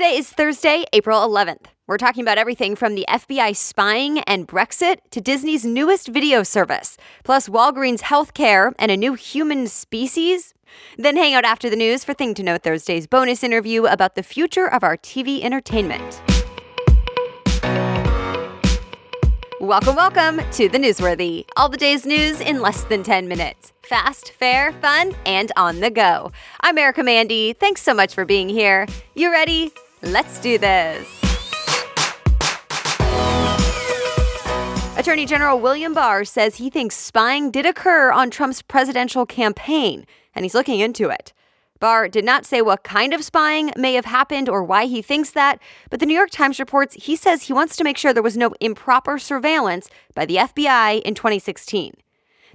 Today is Thursday, April 11th. We're talking about everything from the FBI spying and Brexit to Disney's newest video service, plus Walgreens healthcare and a new human species. Then hang out after the news for Thing to Know Thursday's bonus interview about the future of our TV entertainment. Welcome to The Newsworthy. All the day's news in less than 10 minutes. Fast, fair, fun, and on the go. I'm Erica Mandy. Thanks so much for being here. You ready? Let's do this. Attorney General William Barr says he thinks spying did occur on Trump's presidential campaign, and he's looking into it. Barr did not say what kind of spying may have happened or why he thinks that, but the New York Times reports he says he wants to make sure there was no improper surveillance by the FBI in 2016.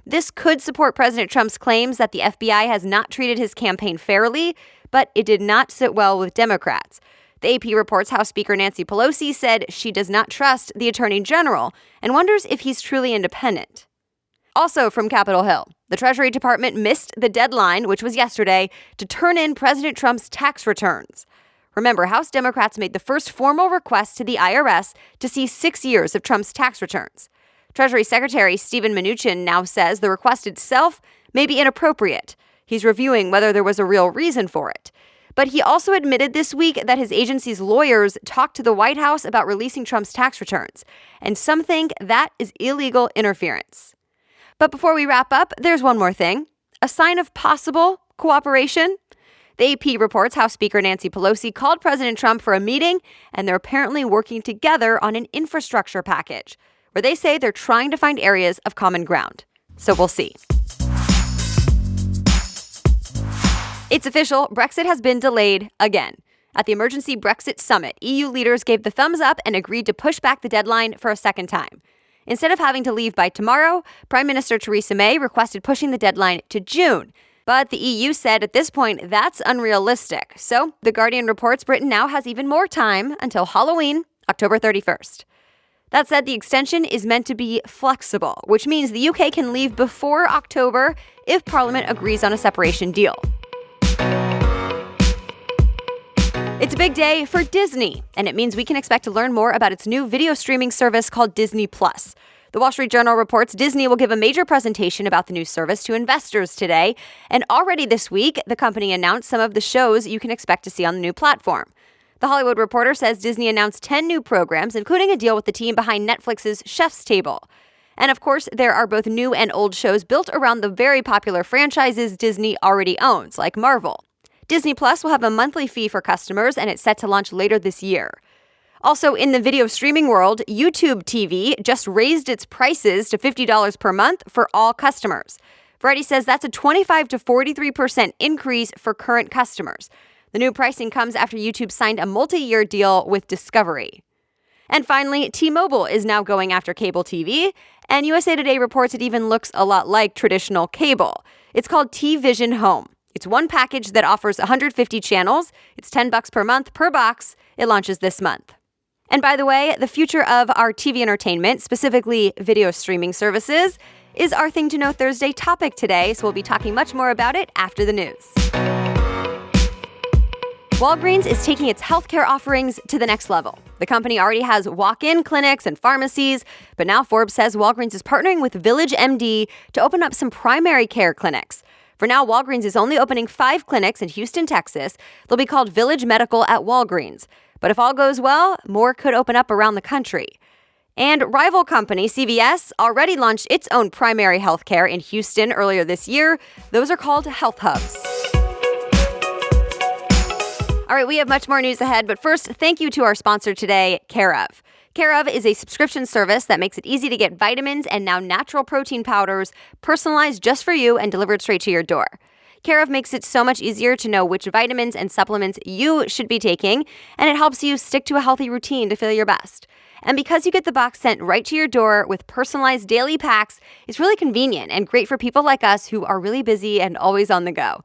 This could support President Trump's claims that the FBI has not treated his campaign fairly, but it did not sit well with Democrats. The AP reports House Speaker Nancy Pelosi said she does not trust the Attorney General and wonders if he's truly independent. Also from Capitol Hill, the Treasury Department missed the deadline, which was yesterday, to turn in President Trump's tax returns. Remember, House Democrats made the first formal request to the IRS to see 6 years of Trump's tax returns. Treasury Secretary Steven Mnuchin now says the request itself may be inappropriate. He's reviewing whether there was a real reason for it. But he also admitted this week that his agency's lawyers talked to the White House about releasing Trump's tax returns, and some think that is illegal interference. But before we wrap up, there's one more thing, a sign of possible cooperation. The AP reports House Speaker Nancy Pelosi called President Trump for a meeting, and they're apparently working together on an infrastructure package, where they say they're trying to find areas of common ground. So we'll see. It's official, Brexit has been delayed again. At the emergency Brexit summit, EU leaders gave the thumbs up and agreed to push back the deadline for a second time. Instead of having to leave by tomorrow, Prime Minister Theresa May requested pushing the deadline to June. But the EU said at this point that's unrealistic. So The Guardian reports Britain now has even more time until Halloween, October 31st. That said, the extension is meant to be flexible, which means the UK can leave before October if Parliament agrees on a separation deal. It's a big day for Disney, and it means we can expect to learn more about its new video streaming service called Disney+. The Wall Street Journal reports Disney will give a major presentation about the new service to investors today, and already this week, the company announced some of the shows you can expect to see on the new platform. The Hollywood Reporter says Disney announced 10 new programs, including a deal with the team behind Netflix's Chef's Table. And of course, there are both new and old shows built around the very popular franchises Disney already owns, like Marvel. Disney Plus will have a monthly fee for customers, and it's set to launch later this year. Also, in the video streaming world, YouTubeTV just raised its prices to $50 per month for all customers. Variety says that's a 25 to 43% increase for current customers. The new pricing comes after YouTube signed a multi-year deal with Discovery. And finally, T-Mobile is now going after cable TV, and USA Today reports it even looks a lot like traditional cable. It's called TVision Home. It's one package that offers 150 channels. It's $10 per month per box. It launches this month. And by the way, the future of our TV entertainment, specifically video streaming services, is our Thing to Know Thursday topic today, so we'll be talking much more about it after the news. Walgreens is taking its healthcare offerings to the next level. The company already has walk-in clinics and pharmacies, but now Forbes says Walgreens is partnering with Village MD to open up some primary care clinics. For now, Walgreens is only opening 5 clinics in Houston, Texas. They'll be called Village Medical at Walgreens. But if all goes well, more could open up around the country. And rival company CVS already launched its own primary health care in Houston earlier this year. Those are called Health Hubs. All right, we have much more news ahead, but first, thank you to our sponsor today, Care of. Care of is a subscription service that makes it easy to get vitamins and now natural protein powders personalized just for you and delivered straight to your door. Care of makes it so much easier to know which vitamins and supplements you should be taking, and it helps you stick to a healthy routine to feel your best. And because you get the box sent right to your door with personalized daily packs, it's really convenient and great for people like us who are really busy and always on the go.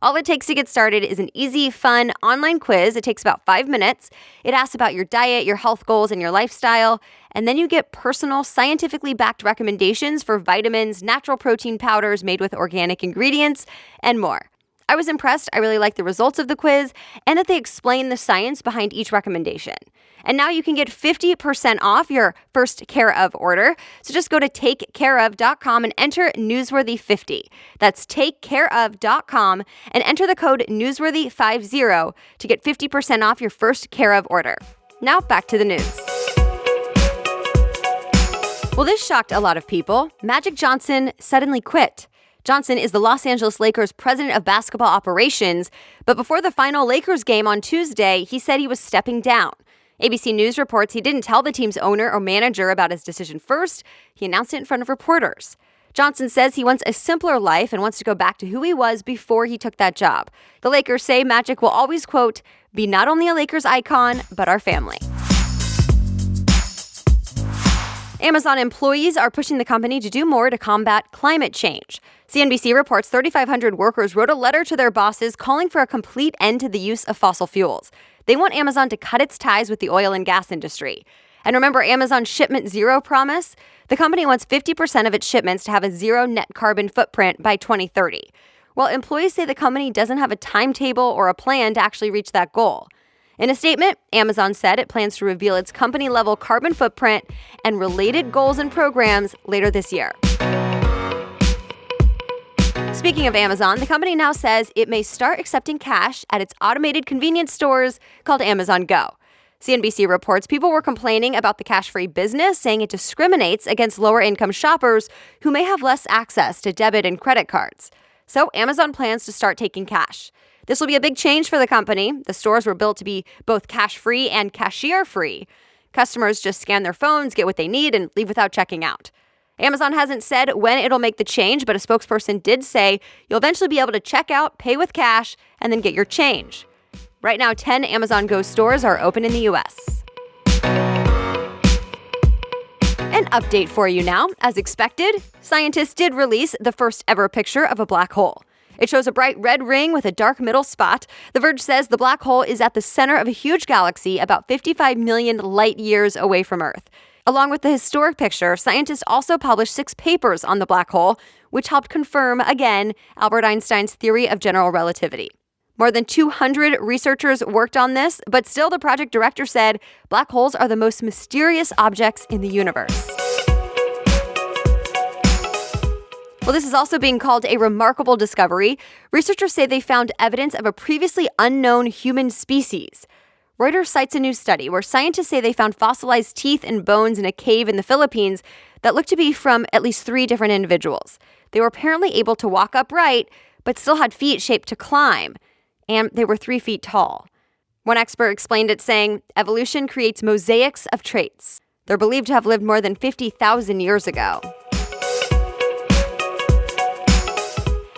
All it takes to get started is an easy, fun online quiz. It takes about 5 minutes. It asks about your diet, your health goals, and your lifestyle. And then you get personal, scientifically backed recommendations for vitamins, natural protein powders made with organic ingredients, and more. I was impressed. I really liked the results of the quiz and that they explain the science behind each recommendation. And now you can get 50% off your first Care of order. So just go to takecareof.com and enter Newsworthy50. That's takecareof.com and enter the code Newsworthy50 to get 50% off your first Care of order. Now back to the news. Well, this shocked a lot of people. Magic Johnson suddenly quit. Johnson is the Los Angeles Lakers president of basketball operations, but before the final Lakers game on Tuesday, he said he was stepping down. ABC News reports he didn't tell the team's owner or manager about his decision first. He announced it in front of reporters. Johnson says he wants a simpler life and wants to go back to who he was before he took that job. The Lakers say Magic will always, quote, be not only a Lakers icon, but our family. Amazon employees are pushing the company to do more to combat climate change. CNBC reports 3,500 workers wrote a letter to their bosses calling for a complete end to the use of fossil fuels. They want Amazon to cut its ties with the oil and gas industry. And remember Amazon's Shipment Zero promise? The company wants 50% of its shipments to have a zero net carbon footprint by 2030. Well, employees say the company doesn't have a timetable or a plan to actually reach that goal. In a statement, Amazon said it plans to reveal its company-level carbon footprint and related goals and programs later this year. Speaking of Amazon, the company now says it may start accepting cash at its automated convenience stores called Amazon Go. CNBC reports people were complaining about the cash-free business, saying it discriminates against lower-income shoppers who may have less access to debit and credit cards. So Amazon plans to start taking cash. This will be a big change for the company. The stores were built to be both cash-free and cashier-free. Customers just scan their phones, get what they need, and leave without checking out. Amazon hasn't said when it'll make the change, but a spokesperson did say you'll eventually be able to check out, pay with cash, and then get your change. Right now, 10 Amazon Go stores are open in the U.S. An update for you now. As expected, scientists did release the first ever picture of a black hole. It shows a bright red ring with a dark middle spot. The Verge says the black hole is at the center of a huge galaxy about 55 million light years away from Earth. Along with the historic picture, scientists also published 6 papers on the black hole, which helped confirm, again, Albert Einstein's theory of general relativity. More than 200 researchers worked on this, but still the project director said black holes are the most mysterious objects in the universe. Well, this is also being called a remarkable discovery. Researchers say they found evidence of a previously unknown human species. Reuters cites a new study where scientists say they found fossilized teeth and bones in a cave in the Philippines that looked to be from at least 3 different individuals. They were apparently able to walk upright, but still had feet shaped to climb, and they were 3 feet tall. One expert explained it saying, evolution creates mosaics of traits. They're believed to have lived more than 50,000 years ago.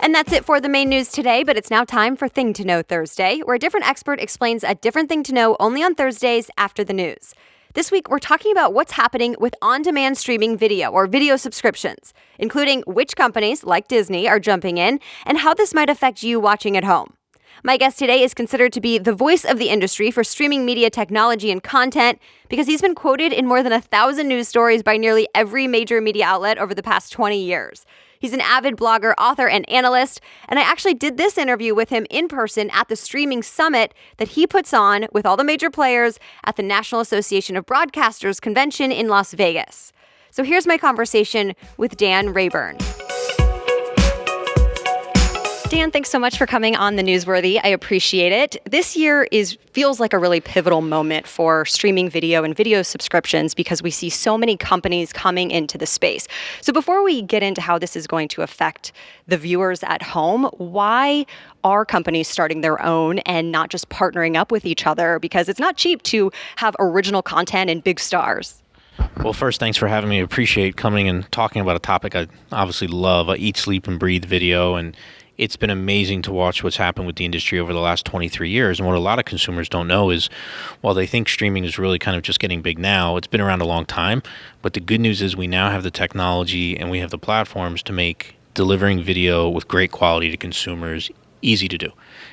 And that's it for the main news today, but it's now time for Thing to Know Thursday, where a different expert explains a different thing to know only on Thursdays after the news. This week, we're talking about what's happening with on-demand streaming video or video subscriptions, including which companies, like Disney, are jumping in and how this might affect you watching at home. My guest today is considered to be the voice of the industry for streaming media technology and content because he's been quoted in more than 1,000 news stories by nearly every major media outlet over the past 20 years. He's an avid blogger, author, and analyst, and I actually did this interview with him in person at the streaming summit that he puts on with all the major players at the National Association of Broadcasters convention in Las Vegas. So here's my conversation with Dan Rayburn. Dan, thanks so much for coming on The Newsworthy. I appreciate it. This year feels like a really pivotal moment for streaming video and video subscriptions because we see so many companies coming into the space. So before we get into how this is going to affect the viewers at home, why are companies starting their own and not just partnering up with each other? Because it's not cheap to have original content and big stars. Well, first, thanks for having me. I appreciate coming and talking about a topic I obviously love. I eat, sleep, and breathe video, and it's been amazing to watch what's happened with the industry over the last 23 years. And what a lot of consumers don't know is, while they think streaming is really kind of just getting big now, it's been around a long time. But the good news is we now have the technology and we have the platforms to make delivering video with great quality to consumers easy to do.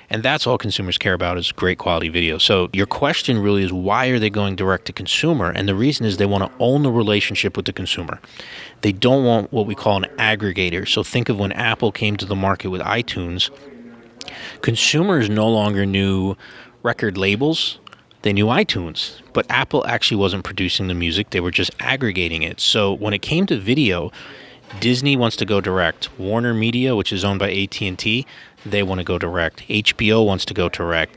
And that's all consumers care about is great quality video. So your question really is, why are they going direct to consumer? And the reason is they want to own the relationship with the consumer. They don't want what we call an aggregator. So think of when Apple came to the market with iTunes. Consumers no longer knew record labels. They knew iTunes, but Apple actually wasn't producing the music. They were just aggregating it. So when it came to video, Disney wants to go direct. Warner Media, which is owned by AT&T, they want to go direct. HBO wants to go direct.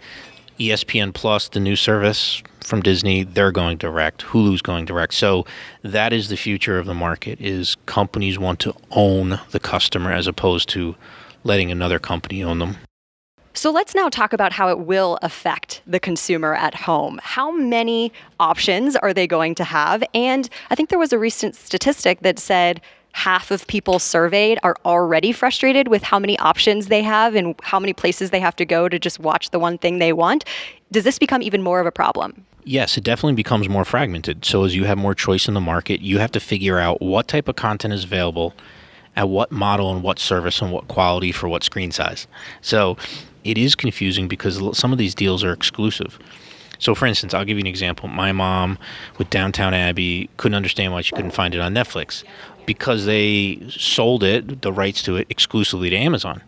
ESPN Plus, the new service from Disney, they're going direct. Hulu's going direct. So that is the future of the market, is companies want to own the customer as opposed to letting another company own them. So let's now talk about how it will affect the consumer at home. How many options are they going to have? And I think there was a recent statistic that said half of people surveyed are already frustrated with how many options they have and how many places they have to go to just watch the one thing they want. Does this become even more of a problem? Yes, it definitely becomes more fragmented. So as you have more choice in the market, you have to figure out what type of content is available, at what model and what service and what quality for what screen size. So it is confusing because some of these deals are exclusive. So for instance, I'll give you an example. My mom with Downton Abbey couldn't understand why she couldn't find it on Netflix because they sold it, the rights to it, exclusively to Amazon.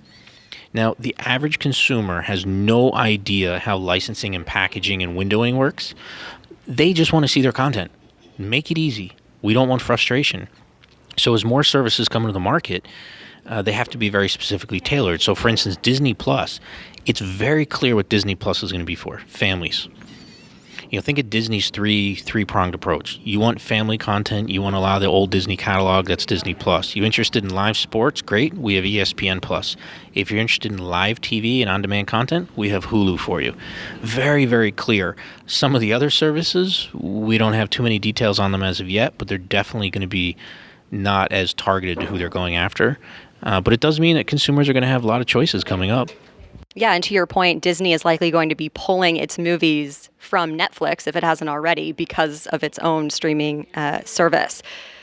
Now, the average consumer has no idea how licensing and packaging and windowing works. They just want to see their content. Make it easy. We don't want frustration. So as more services come into the market, they have to be very specifically tailored. So for instance, Disney Plus, it's very clear what Disney Plus is going to be for. Families. Think of Disney's three-pronged approach. You want family content, you want to allow the old Disney catalog, that's Disney Plus. You interested in live sports? Great, we have ESPN Plus. If you're interested in live TV and on-demand content, we have Hulu for you. Very, very clear. Some of the other services, we don't have too many details on them as of yet, but they're definitely going to be not as targeted to who they're going after. But it does mean that consumers are going to have a lot of choices coming up. Yeah, and to your point, Disney is likely going to be pulling its movies from Netflix, if it hasn't already, because of its own streaming service.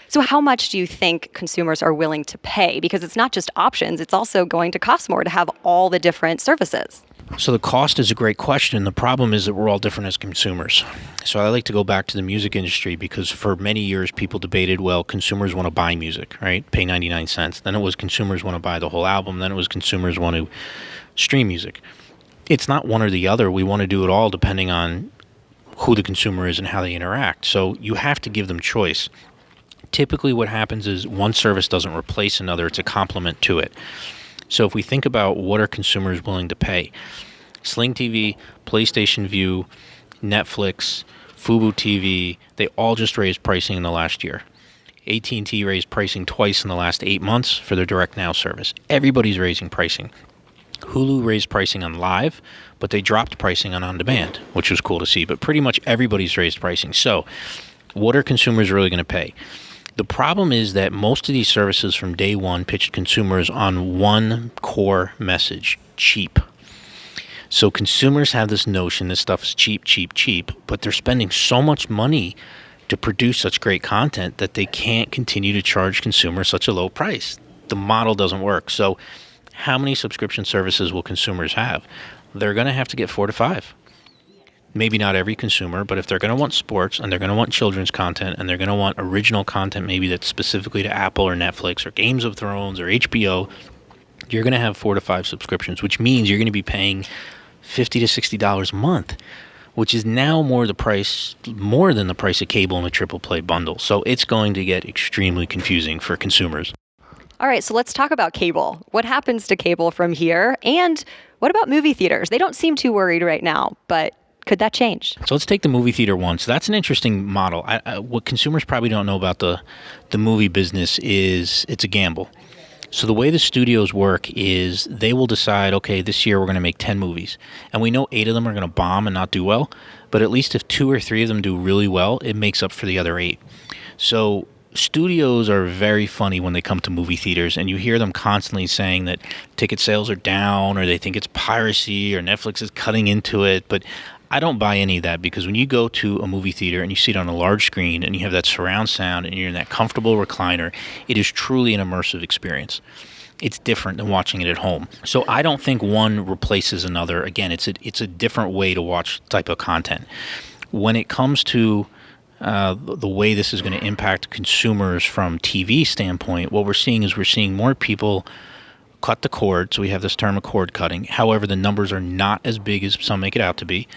So how much do you think consumers are willing to pay? Because it's not just options, it's also going to cost more to have all the different services. So the cost is a great question. The problem is that we're all different as consumers. So I like to go back to the music industry because for many years people debated, well, consumers want to buy music, right? Pay 99 cents. Then it was consumers want to buy the whole album. Then it was consumers want to stream music. It's not one or the other. We want to do it all depending on who the consumer is and how they interact. So you have to give them choice. Typically what happens is one service doesn't replace another. It's a complement to it. So if we think about what are consumers willing to pay, Sling TV, PlayStation Vue, Netflix, Fubo TV, they all just raised pricing in the last year. AT&T raised pricing twice in the last 8 months for their Direct Now service. Everybody's raising pricing. Hulu raised pricing on live, but they dropped pricing on demand, which was cool to see. But pretty much everybody's raised pricing. So what are consumers really going to pay? The problem is that most of these services from day one pitched consumers on one core message: cheap. So consumers have this notion this stuff is cheap, cheap, cheap, but they're spending so much money to produce such great content that they can't continue to charge consumers such a low price. The model doesn't work. So how many subscription services will consumers have? They're going to have to get 4 to 5. Maybe not every consumer, but if they're going to want sports and they're going to want children's content and they're going to want original content maybe that's specifically to Apple or Netflix or Games of Thrones or HBO, you're going to have 4 to 5 subscriptions, which means you're going to be paying $50 to $60 a month, which is now more than the price of cable in a triple play bundle. So it's going to get extremely confusing for consumers. All right, so let's talk about cable. What happens to cable from here? And what about movie theaters? They don't seem too worried right now, but could that change? So let's take the movie theater one. So that's an interesting model. What consumers probably don't know about the movie business is it's a gamble. So the way the studios work is they will decide, okay, this year we're going to make 10 movies. And we know 8 of them are going to bomb and not do well. But at least if 2 or 3 of them do really well, it makes up for the other 8. So studios are very funny when they come to movie theaters, and you hear them constantly saying that ticket sales are down, or they think it's piracy, or Netflix is cutting into it. But I don't buy any of that, because when you go to a movie theater and you see it on a large screen and you have that surround sound and you're in that comfortable recliner, it is truly an immersive experience. It's different than watching it at home. So I don't think one replaces another. Again, it's a different way to watch type of content. When it comes to the way this is going to impact consumers from TV standpoint, what we're seeing is we're seeing more people cut the cord. So we have this term of cord cutting. However, the numbers are not as big as some make it out to be.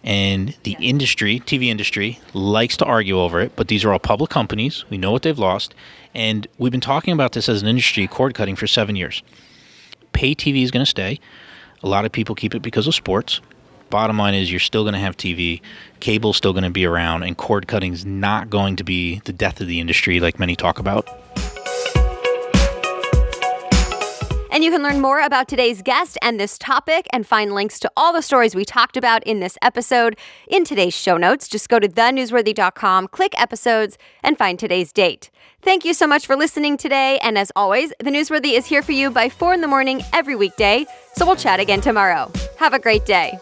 And the industry, TV industry, likes to argue over it, but these are all public companies. We know what they've lost. And we've been talking about this as an industry, cord cutting, for 7 years. Pay TV is going to stay. A lot of people keep it because of sports. Bottom line is you're still going to have TV. Cable's still going to be around, and cord cutting is not going to be the death of the industry like many talk about. And you can learn more about today's guest and this topic and find links to all the stories we talked about in this episode in today's show notes. Just go to thenewsworthy.com, click episodes, and find today's date. Thank you so much for listening today. And as always, The Newsworthy is here for you by 4 in the morning every weekday. So we'll chat again tomorrow. Have a great day.